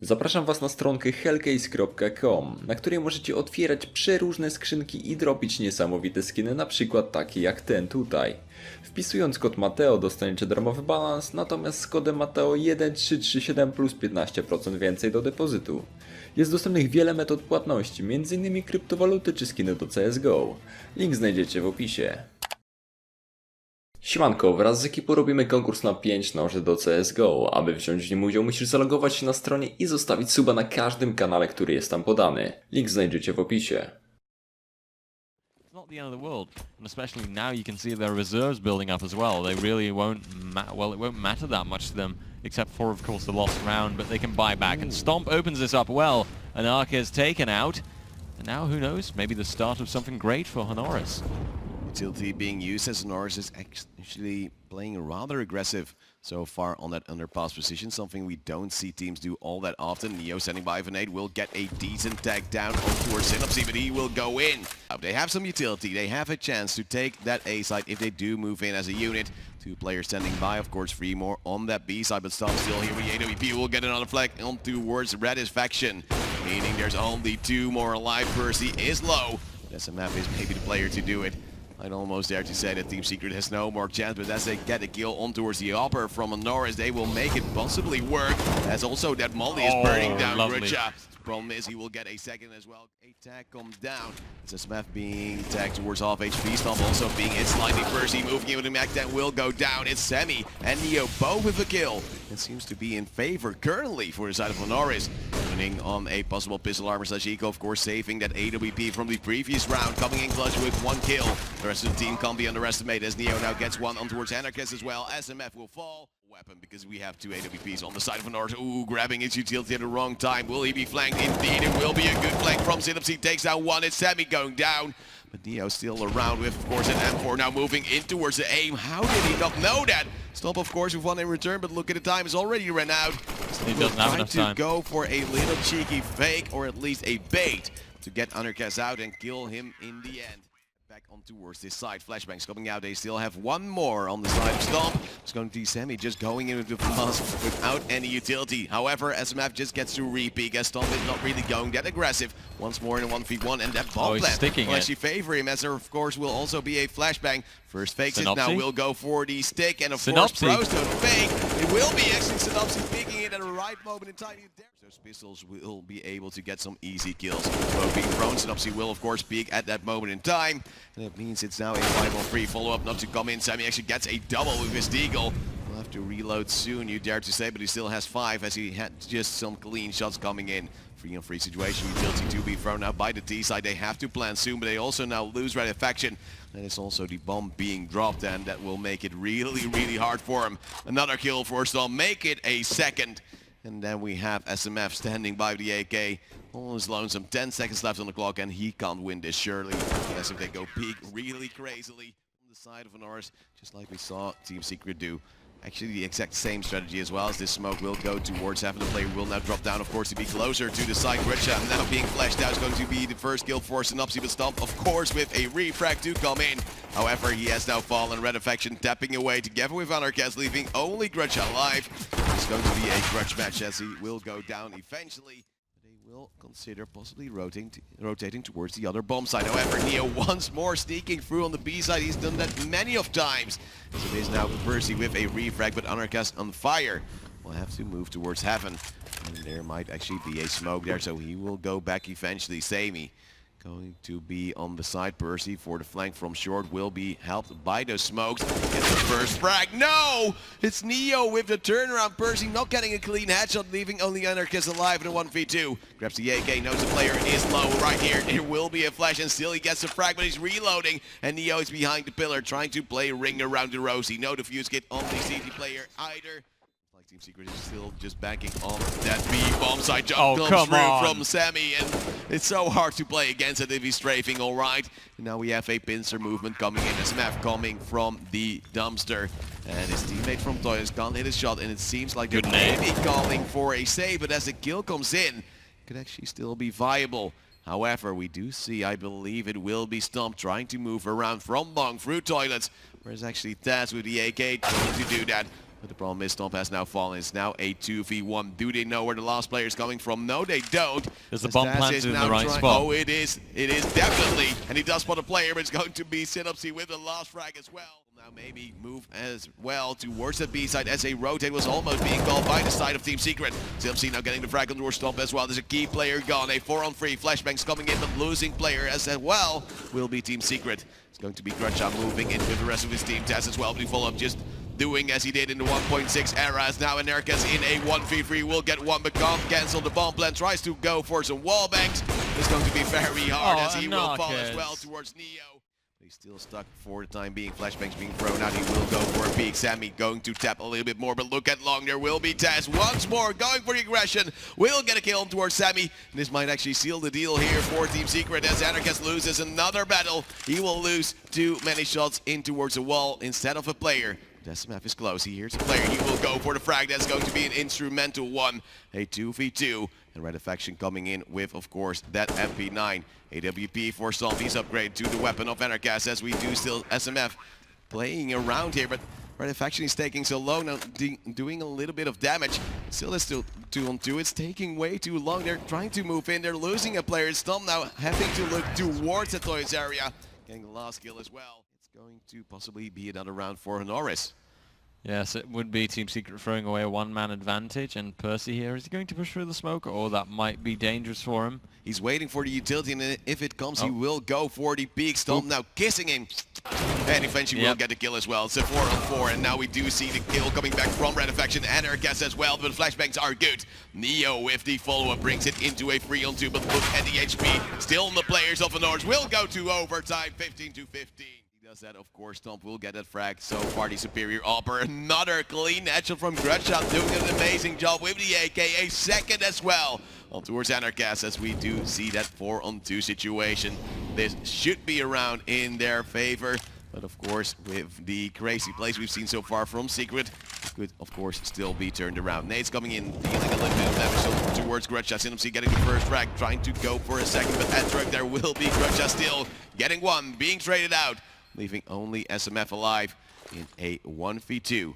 Zapraszam Was na stronkę hellcase.com, na której możecie otwierać przeróżne skrzynki i dropić niesamowite skiny, na przykład takie jak ten tutaj. Wpisując kod Matheo dostaniecie darmowy balans, natomiast z kodem Matheo 1337 plus 15% więcej do depozytu. Jest dostępnych wiele metod płatności, m.in. kryptowaluty czy skiny do CSGO. Link znajdziecie w opisie. Siemanko, wraz z ekipą robimy konkurs na 5 noży do CSGO. Aby wziąć w nim udział, musisz zalogować się na stronie i zostawić suba na każdym kanale, który jest tam podany. Link znajdziecie w opisie. It's not the end of the world, and especially now you can see their reserves building up as well. They really won't it won't matter that much to them, except for of course the lost round, but they can buy back. And Stomp opens this up well, and Ark is taken out. And now who knows, maybe the start of something great for Honoris. Utility being used as Honoris is actually playing rather aggressive so far on that underpass position, something we don't see teams do all that often. Neo standing by for Nate will get a decent tag down towards Synapse, but he will go in. They have some utility, they have a chance to take that A side if they do move in as a unit. Two players standing by, of course, 3 more on that B side, but Stomp still here with AWP will get another flag on towards Redis faction, meaning there's only 2 more alive. Percy is low. SMF is maybe the player to do it. I'd almost dare to say that Team Secret has no more chance, but as they get a kill on towards the upper from Honoris, they will make it possibly work. As also that Molly is burning down Richa. Problem is he will get a second as well. A tag comes down. It's a Smith being tagged towards off HP. Stomp also being hit slightly. Percy moving in with the Mac that will go down. It's Semi and Neo both with a kill. It seems to be in favor currently for the side of Honoris. Winning on a possible pistol armor slash eco, of course, saving that AWP from the previous round. Coming in clutch with 1 kill. The rest of the team can't be underestimated as Neo now gets 1 on towards Anarchist as well. SMF will fall. Weapon because we have 2 AWPs on the side of Honoris. Ooh, grabbing his utility at the wrong time. Will he be flanked? Indeed, it will be a good flank from Synapse. He takes out 1. It's Sammy going down. But Neo still around with, of course, an M4 now moving in towards the aim. How did he not know that? Stomp, of course, with 1 in return, but look at the time. It's already ran out. He doesn't have enough time to go for a little cheeky fake or at least a bait to get Undercast out and kill him in the end. Back on towards this side, flashbangs coming out. They still have 1 more on the side of Stomp. It's going to be Semi just going in with the flask without any utility. However, SMF just gets to re-peek as Stomp is not really going that aggressive. Once more in a 1v1 and that bomb plant will actually favor him, as there of course will also be a flashbang. First fakes it, now will go for the stick, and of course Pro's don't fake. It will be actually Synapse peeking it at the right moment in time. Those pistols will be able to get some easy kills. Pro being prone, Synapse will of course peek at that moment in time. And it means it's now a 5-on-3 follow-up not to come in. Sammy actually gets a double with his deagle. We'll have to reload soon, you dare to say, but he still has 5 as he had just some clean shots coming in. 3-on-3 situation, utility to be thrown out by the T side. They have to plan soon, but they also now lose Red faction. And it's also the bomb being dropped, and that will make it really, really hard for him. Another kill for Stomp, make it a second. And then we have SMF standing by the AK. Almost lonesome, 10 seconds left on the clock, and he can't win this surely. Unless if they go peek really crazily on the side of Honoris, just like we saw Team Secret do. Actually the exact same strategy as well, as this smoke will go towards Heaven. The player will now drop down, of course, to be closer to the side. Richa now being flashed out is going to be the first kill for Synapse, but Stomp, of course, with a refrag to come in. However, he has now fallen. Red faction tapping away together with Anarchist, leaving only Grudge alive. It's going to be a grudge match as he will go down eventually. They will consider possibly rotating towards the other bomb side. However, Neo once more sneaking through on the B side. He's done that many of times. So it is now Percy with a refrag, but Anarchist on fire. Will have to move towards Heaven. And there might actually be a smoke there, so he will go back eventually. Sammy going to be on the side. Percy for the flank from short will be helped by those smokes. Gets the first frag. No! It's Neo with the turnaround. Percy not getting a clean headshot, leaving only Anarchist alive in a 1v2. Grabs the AK, knows the player is low right here. There will be a flash, and still he gets the frag, but he's reloading. And Neo is behind the pillar, trying to play ring around the Rosie. No defuse kit on the CT player either. Team Secret is still just banking on that B bomb side jump comes through from Sammy, and it's so hard to play against it if he's strafing. All right, and now we have a pincer movement coming in. A smash coming from the dumpster, and his teammate from Toys can't hit a shot, and it seems like they're maybe calling for a save, but as the kill comes in, it could actually still be viable. However, we do see, I believe it will be Stomp trying to move around from long through toilets, whereas actually Taz with the AK trying to do that. But the problem is Stomp has now fallen. It's now a 2v1. Do they know where the last player is coming from? No, they don't. There's the bomb Taz planted is in now the right trying- spot. Oh, it is. It is definitely. And he does spot a player, but it's going to be Synapsy with the last frag as well. Now maybe move as well towards the B side as a rotate was almost being called by the side of Team Secret. Synapsy now getting the frag on towards Stomp as well. There's a key player gone. A 4-on-3. Flashbangs coming in, but losing player as well will be Team Secret. It's going to be Grutcha moving in with the rest of his team. Taz as well, but he follow up just doing as he did in the 1.6 era. As now Enerkas in a 1v3 will get one, but can't cancel the bomb plan. Tries to go for some wall banks. It's going to be very hard as he will fall as well towards Neo. He's still stuck for the time being. Flashbangs being thrown out. He will go for a peek. Sammy going to tap a little bit more, but look at Long. There will be Taz once more going for the aggression. Will get a kill towards Sammy. This might actually seal the deal here for Team Secret as Anarchist loses another battle. He will lose too many shots in towards a wall instead of a player. Decimap is close. He hears a player. He will go for the frag. That's going to be an instrumental one. A 2v2. And Red Faction coming in with, of course, that MP9. AWP for Stomp. He's upgraded to the weapon of Anarchast as we do still SMF playing around here. But Red Faction is taking so long now, doing a little bit of damage. Still is still 2-on-2. It's taking way too long. They're trying to move in. They're losing a player. Stomp now having to look towards the toys area. Getting the last kill as well. It's going to possibly be another round for Honoris. Yes, it would be Team Secret throwing away a one-man advantage, and Percy here, is he going to push through the smoke? Oh, that might be dangerous for him. He's waiting for the utility, and if it comes, he will go for the peak. Stomp now kissing him. And eventually will get the kill as well. It's a 4-on-4, and now we do see the kill coming back from Red Faction and Anarchast as well, but flashbangs are good. Neo with the follow-up brings it into a 3-on-2, but look at the HP. Still the players of Honoris will go to overtime, 15-15. Does that, of course. Stomp will get that frag. So far, the superior upper. Another clean headshot from Grutcha, doing an amazing job with the AK. A second as well on towards Anarchast as we do see that 4-on-2 situation. This should be around in their favor. But of course, with the crazy plays we've seen so far from Secret, it could, of course, still be turned around. Nate's coming in, dealing a little bit of damage towards Grutcha. Synapsy getting the first frag, trying to go for a second, but at Drug there will be Grutcha still getting one, being traded out, leaving only SMF alive in a 1v2.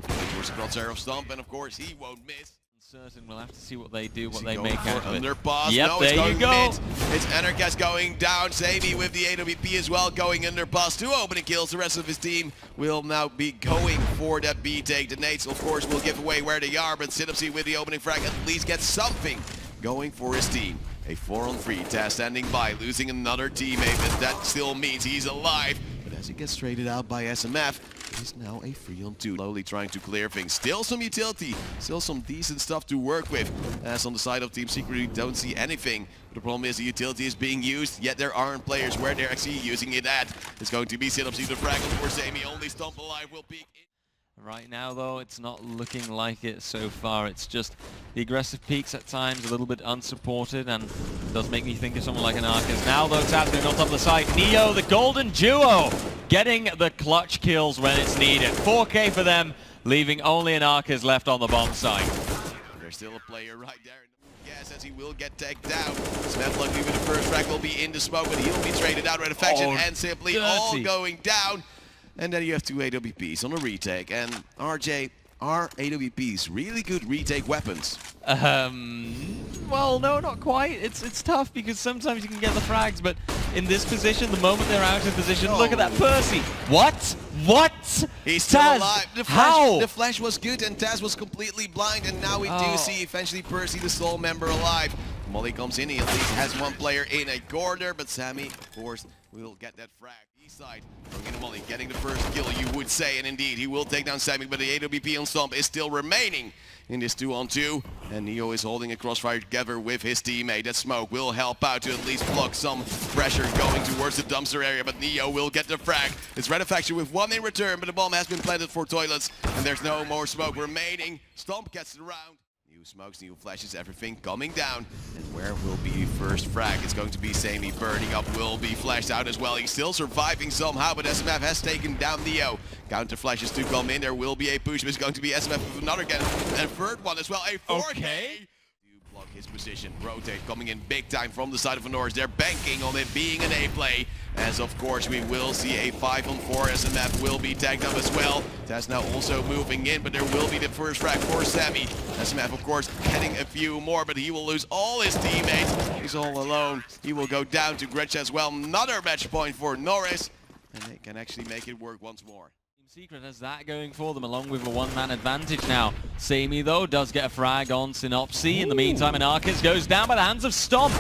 Towards the crosshair of Stomp, and of course he won't miss. Certain we'll have to see what they do, what they make out of it. Underpass. Yep, no, there it's going you go. mid. It's Anarchast going down. Sammy with the AWP as well, going underpass. 2 opening kills. The rest of his team will now be going for that B take. The nades, of course, will give away where they are, but Synapsy with the opening frag at least gets something going for his team. A 4-on-3. Taz standing by, losing another teammate, but that still means he's alive. But as he gets traded out by SMF, it is now a 3-on-2. Slowly trying to clear things. Still some utility, still some decent stuff to work with. As on the side of Team Secret, we don't see anything. But the problem is the utility is being used, yet there aren't players where they're actually using it at. It's going to be Synapsy the frag for Sammy. Only Stomp alive will peek in. Right now, though, it's not looking like it so far. It's just the aggressive peaks at times, a little bit unsupported, and it does make me think of someone like an Arcus. Now, though, Taz going on top of the site. Neo, the golden duo, getting the clutch kills when it's needed. 4K for them, leaving only an Arcus left on the bomb site. There's still a player right there. Yes, as he will get tagged down. Smith luckily with the first frag will be in the smoke, but he'll be traded out. Red Faction and Simply all going down. And then you have 2 AWPs on a retake. And RJ, are AWPs really good retake weapons? Well, no, not quite. It's tough because sometimes you can get the frags, but in this position, the moment they're out of position, look at that Percy. What? He's still Taz, alive. how? The flash was good and Taz was completely blind, and now we do see eventually Percy, the sole member, alive. Molly comes in, he at least has one player in a corner, but Sammy, of course, will get that frag. East side, going in Molly, getting the first kill, you would say, and indeed, he will take down Sammy, but the AWP on Stomp is still remaining in this 2-on-2, and Neo is holding a crossfire together with his teammate. That smoke will help out to at least block some pressure going towards the dumpster area, but Neo will get the frag. It's Red Faction with 1 in return, but the bomb has been planted for toilets, and there's no more smoke remaining. Stomp gets it around. New smokes, new flashes, everything coming down. And where will be first frag? It's going to be Sammy burning up, will be flashed out as well. He's still surviving somehow, but SMF has taken down Neo. Counter flashes to come in. There will be a push, but it's going to be SMF with another again. And third one as well, a 4K. Okay. To block his his position. Rotate coming in big time from the side of Honoris. They're banking on it being an A play. As of course we will see a 5-on-4. SMF will be tagged up as well. That's now also moving in, but there will be the first frag for Sammy. SMF of course getting a few more, but he will lose all his teammates. He's all alone. He will go down to Gretsch as well. Another match point for Norris. And they can actually make it work once more. Team Secret has that going for them, along with a one-man advantage now. Sammy, though, does get a frag on Synopsy. In the meantime, Anarchist goes down by the hands of Stomp.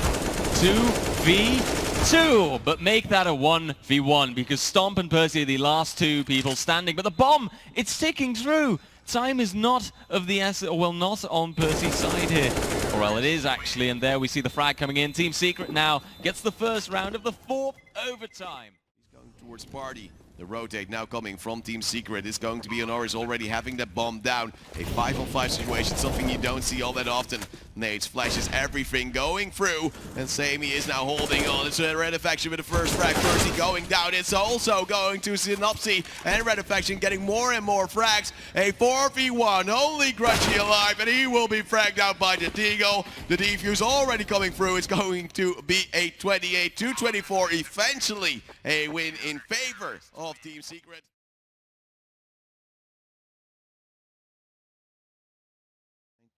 2v2, but make that a 1v1, because Stomp and Percy are the last two people standing. But the bomb, it's ticking through. Time is not of the essence, well, not on Percy's side here. Or well, it is actually, and there we see the frag coming in. Team Secret now gets the first round of the 4th overtime. Going towards Party. The rotate now coming from Team Secret is going to be Honoris already having that bomb down. A 5-on-5 situation, something you don't see all that often. Nades flashes everything going through, and Sammy is now holding on. It's a Red Faction with the first frag. Percy going down. It's also going to Synopsy, and Red Faction getting more and more frags. A 4v1, only Grudgy alive, and he will be fragged out by the Deagle. The defuse already coming through. It's going to be a 28-24, eventually a win in favor of Team Secret.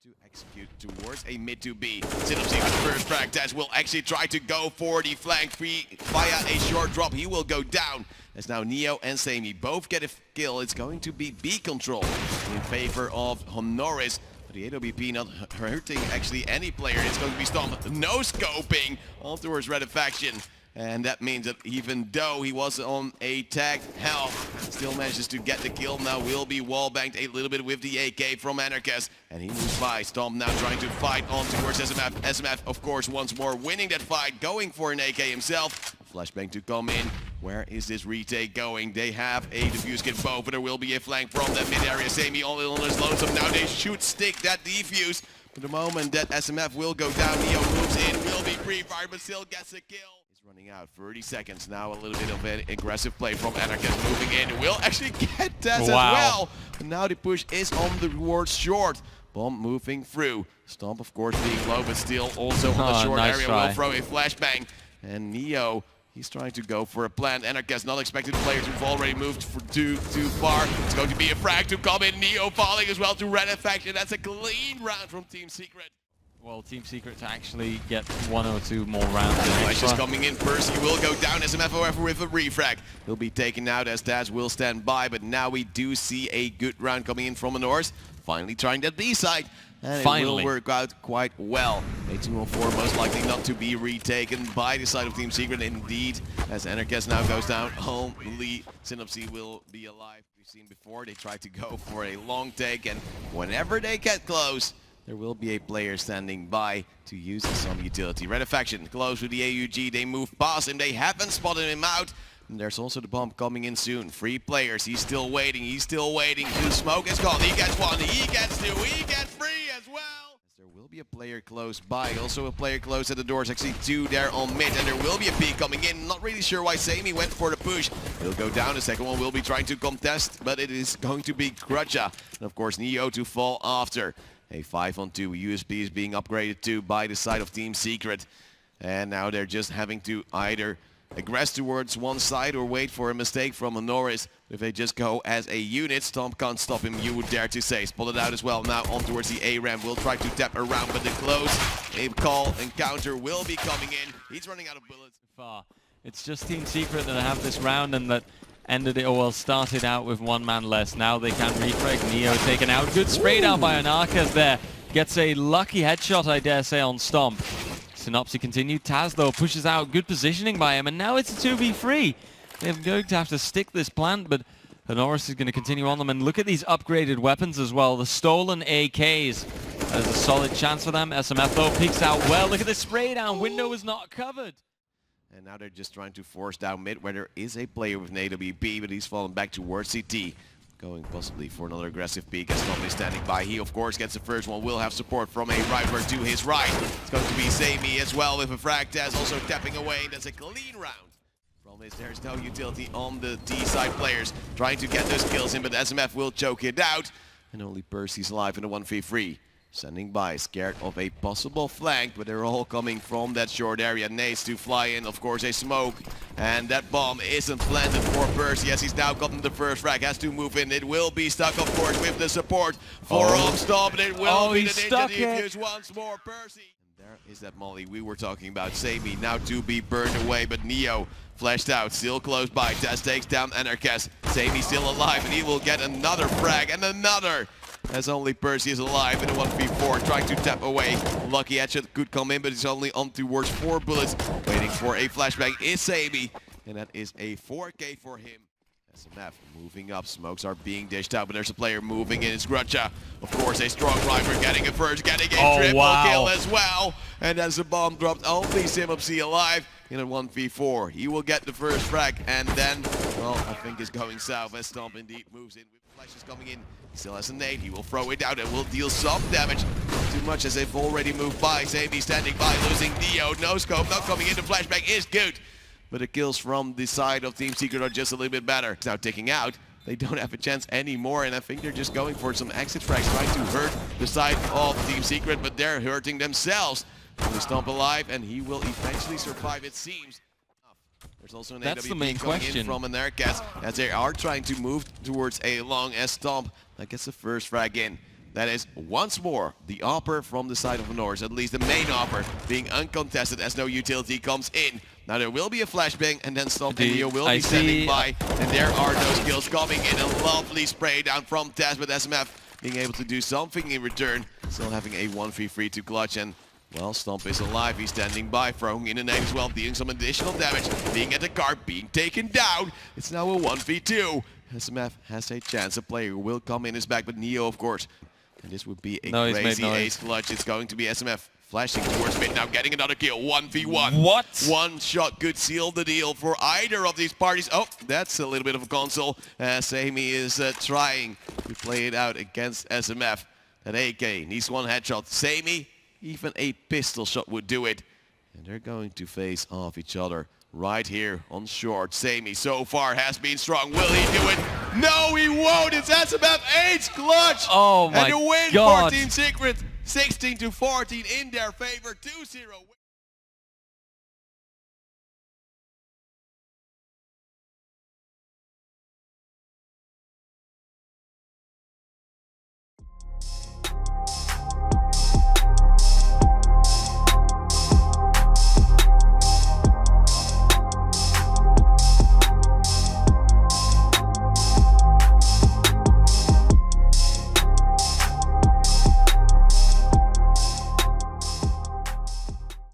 To execute towards a mid to B. Synopsy with the first frag. Taz will actually try to go for the flank via a short drop. He will go down. As now Neo and Sammy both get a kill. It's going to be B control in favor of Honoris. The AWP not hurting actually any player. It's going to be Stomp. No scoping on towards Red Faction. And that means that even though he was on a tagged health, still manages to get the kill. Now will be wallbanged a little bit with the AK from Anarchist. And he moves by. Stomp now trying to fight on towards SMF. SMF, of course, once more winning that fight, going for an AK himself. Flashbang to come in. Where is this retake going? They have a defuse kit both, but there will be a flank from that mid area. Sammy all on his lonesome. Now they should stick that defuse. For the moment that SMF will go down, Neo moves in, will be pre-fired, but still gets a kill. Running out 30 seconds now. A little bit of an aggressive play from Anarchist moving in. Will actually get Tess as well. And now the push is on the towards short. Bomb moving through. Stomp of course being low, but still also on the short area. Will throw a flashbang. And Neo, he's trying to go for a plant. Anarchist not expected players who've already moved for too far. It's going to be a frag to come in. Neo falling as well to Red Faction. That's a clean round from Team Secret. Well, Team Secret to actually get 1 or 2 more rounds. Flash is coming in. Percy will go down. SMF, however, with a refrag. He'll be taken out as Daz will stand by, but now we do see a good round coming in from Honoris. Finally trying that B side. And it will work out quite well. A 2-on-4 most likely not to be retaken by the side of Team Secret. Indeed, as Anarchist now goes down, only Synopsy will be alive. We've seen before, they try to go for a long take, and whenever they get close, there will be a player standing by to use some utility. Red Faction close with the AUG. They move past him. They haven't spotted him out. And there's also the bomb coming in soon. 3 players. He's still waiting. He's still waiting. The smoke is gone. He gets 1. He gets 2. He gets 3 as well. There will be a player close by. Also a player close at the doors. Actually 2 there on mid. And there will be a peek coming in. Not really sure why Sammy went for the push. He'll go down. The second one will be trying to contest. But it is going to be Grudja. And of course Neo to fall after. A 5-on-2 USB is being upgraded to by the side of Team Secret. And now they're just having to either aggress towards one side or wait for a mistake from Honoris. If they just go as a unit, Stomp can't stop him, you would dare to say. Spotted out as well. Now on towards the A ramp. Will try to tap around, but the close a call encounter will be coming in. He's running out of bullets. It's just Team Secret that have this round and that ended it, or well, started out with 1 man less. Now they can refrag. Neo taken out. Good spray down by Anarchist there. Gets a lucky headshot, I dare say, on Stomp. Synopsy continued. Taz, though, pushes out. Good positioning by him. And now it's a 2v3. They're going to have to stick this plant, but Honoris is going to continue on them. And look at these upgraded weapons as well. The stolen AKs. That is a solid chance for them. SMF, though, peeks out well. Look at the spray down. Window is not covered. And now they're just trying to force down mid, where there is a player with an AWP, but he's fallen back towards CT. Going possibly for another aggressive peek as Tommy standing by. He, of course, gets the first one. Will have support from a rifler to his right. It's going to be Sammy as well with a frag test, also tapping away. That's a clean round. Problem is there's no utility on the D-side players trying to get those kills in, but SMF will choke it out. And only Percy's alive in a 1v3. Standing by, scared of a possible flank, but they're all coming from that short area. Nades to fly in, of course, a smoke. And that bomb isn't planted for Percy as he's now gotten the first frag. Has to move in. It will be stuck, of course, with the support for Stomp. It will be the Ninja defuse once more. Percy. And there is that molly we were talking about. Sammy now to be burned away, but Neo flashed out, still close by. Test takes down Anarchist. Sammy still alive, and he will get another frag and another. As only Percy is alive in a 1v4, trying to tap away. Lucky headshot could come in, but it's only on towards 4 bullets. Waiting for a flashbang is Sammy, and that is a 4K for him. SMF moving up, smokes are being dished out, but there's a player moving in. It's Grutcha. Of course, a strong driver getting it first, getting a triple kill as well. And as the bomb dropped, only Simopsy alive in a 1v4. He will get the first frag, and then, well, I think it's going south as Stomp indeed moves in. With flashes coming in, he still has a nade. He will throw it out and will deal some damage. Not too much as they've already moved by. Sammy standing by, losing Neo. No scope, not coming in. The flashback is good. But the kills from the side of Team Secret are just a little bit better. Now ticking out, they don't have a chance anymore, and I think they're just going for some exit frags, trying to hurt the side of Team Secret, but they're hurting themselves. Only Stomp alive, and he will eventually survive, it seems. There's also an That's the AWP main going question in from Anarchist as they are trying to move towards a long S Stomp that gets the first frag in. That is once more the upper from the side of Honoris, at least the main upper being uncontested as no utility comes in. Now there will be a flashbang, and then Stomp and Neo will be standing by, and there are those kills coming in. A lovely spray down from Taz, but SMF being able to do something in return. Still having a 1v3 to clutch, and well, Stomp is alive. He's standing by, throwing in a nade as well, dealing some additional damage, being at the car, being taken down. It's now a 1v2. SMF has a chance. A player will come in his back, but Neo, of course. And this would be a crazy ace clutch. It's going to be SMF flashing towards mid, now getting another kill. 1v1. What? One shot could seal the deal for either of these parties. Oh, that's a little bit of a console. Sammy is trying to play it out against SMF. That AK needs one headshot. Sammy, even a pistol shot would do it. And they're going to face off each other right here on short. Sammy so far has been strong. Will he do it? No, he won't. It's SMF ace clutch. Oh my and the win God. for Team Secret, 16-14 in their favor. 2-0.